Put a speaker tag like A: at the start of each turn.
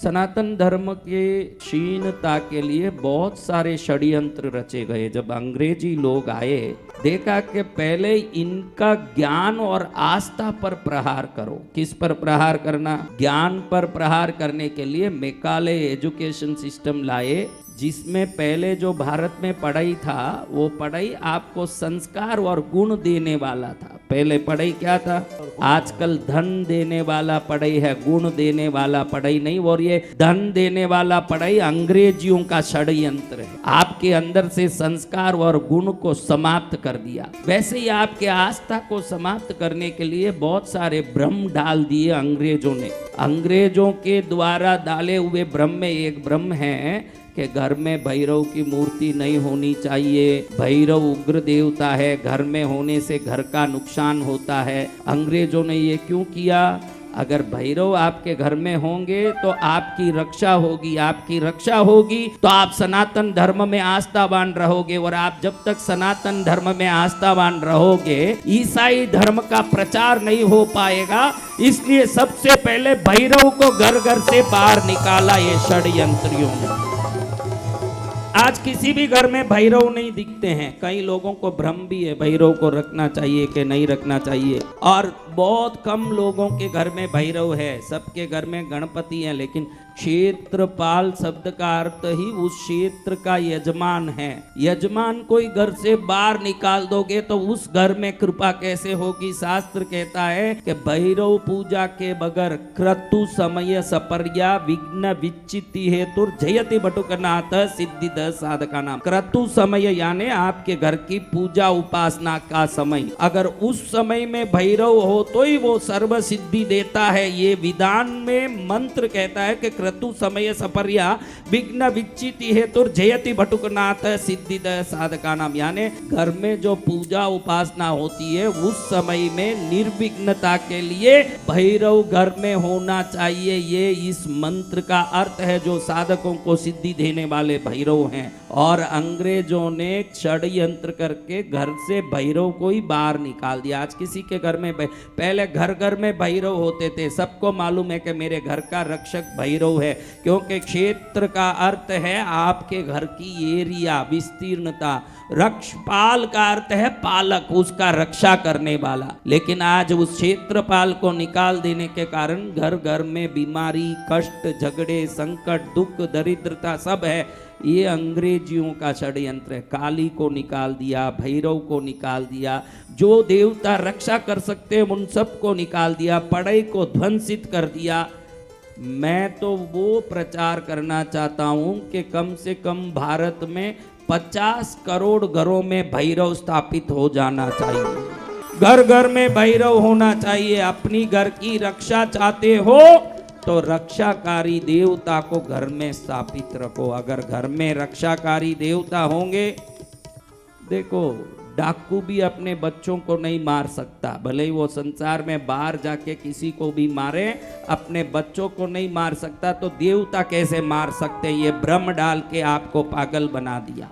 A: सनातन धर्म के क्षीणता के लिए बहुत सारे षड्यंत्र रचे गए। जब अंग्रेजी लोग आए, देखा कि पहले इनका ज्ञान और आस्था पर प्रहार करो। किस पर प्रहार करना? ज्ञान पर प्रहार करने के लिए मेकाले एजुकेशन सिस्टम लाए, जिसमें पहले जो भारत में पढ़ाई था, वो पढ़ाई आपको संस्कार और गुण देने वाला था। पहले पढ़ाई क्या था? आजकल धन देने वाला पढ़ाई है, गुण देने वाला पढ़ाई नहीं। और ये धन देने वाला पढ़ाई अंग्रेजियों का षड्यंत्र है। आपके अंदर से संस्कार और गुण को समाप्त कर दिया। वैसे ही आपके आस्था को समाप्त करने के लिए बहुत सारे भ्रम डाल दिए अंग्रेजों ने। अंग्रेजों के द्वारा डाले हुए भ्रम में एक भ्रम है कि घर में भैरव की मूर्ति नहीं होनी चाहिए, भैरव उग्र देवता है, घर में होने से घर का नुकसान होता है। अंग्रेजों ने ये क्यों किया? अगर भैरव आपके घर में होंगे तो आपकी रक्षा होगी, आपकी रक्षा होगी तो आप सनातन धर्म में आस्थावान रहोगे, और आप जब तक सनातन धर्म में आस्थावान रहोगे, ईसाई धर्म का प्रचार नहीं हो पाएगा। इसलिए सबसे पहले भैरव को घर घर से बाहर निकाला ये षड्यंत्रियों ने। आज किसी भी घर में भैरव नहीं दिखते हैं। कई लोगों को भ्रम भी है भैरव को रखना चाहिए कि नहीं रखना चाहिए, और बहुत कम लोगों के घर में भैरव है। सबके घर में गणपति है, लेकिन क्षेत्रपाल शब्द का अर्थ ही उस क्षेत्र का यजमान है। यजमान कोई घर से बाहर निकाल दोगे तो उस घर में कृपा कैसे होगी? शास्त्र कहता है कि भैरव पूजा के बगैर क्रतु समय सपर्या विघ्न विच्चिति हेतु जयति बटुकनाथ सिद्धि साधका नाम। क्रतु समय यानी आपके घर की पूजा उपासना का समय। अगर उस समय में भैरव हो तो ही वो सर्व सिद्धि देता है। ये विधान में मंत्र कहता है कि क्रतु समय सपर्या विघ्न विच्चिति हेतु जयति बटुकनाथ सिद्धि साधका नाम। यानी घर में जो पूजा उपासना होती है उस समय में निर्विघ्नता के लिए भैरव घर में होना चाहिए। ये इस मंत्र का अर्थ है, जो साधकों को सिद्धि देने वाले भैरव हैं। और अंग्रेजों ने षड्यंत्र करके घर से भैरव को ही बाहर निकाल दिया। आज किसी के घर में पहले घर घर में भैरव होते थे। सबको मालूम है कि मेरे घर का रक्षक भैरव है, क्योंकि क्षेत्र का अर्थ है आपके घर की एरिया, विस्तीर्णता। रक्षपाल का अर्थ है पालक, उसका रक्षा करने वाला। लेकिन आज उस क्षेत्रपाल को निकाल देने के कारण घर घर में बीमारी, कष्ट, झगड़े, संकट, दुख, दरिद्रता सब है। ये अंग्रेजियों का षड्यंत्र है। काली को निकाल दिया, भैरव को निकाल दिया, जो देवता रक्षा कर सकते हैं उन सबको निकाल दिया, पढ़ाई को ध्वंसित कर दिया। मैं तो वो प्रचार करना चाहता हूं कि कम से कम भारत में 50 करोड़ घरों में भैरव स्थापित हो जाना चाहिए। घर घर में भैरव होना चाहिए। अपनी घर की रक्षा चाहते हो तो रक्षाकारी देवता को घर में स्थापित रखो। अगर घर में रक्षाकारी देवता होंगे, देखो डाकू भी अपने बच्चों को नहीं मार सकता, भले ही वो संसार में बाहर जाके किसी को भी मारे, अपने बच्चों को नहीं मार सकता, तो देवता कैसे मार सकते? ये भ्रम डाल के आपको पागल बना दिया।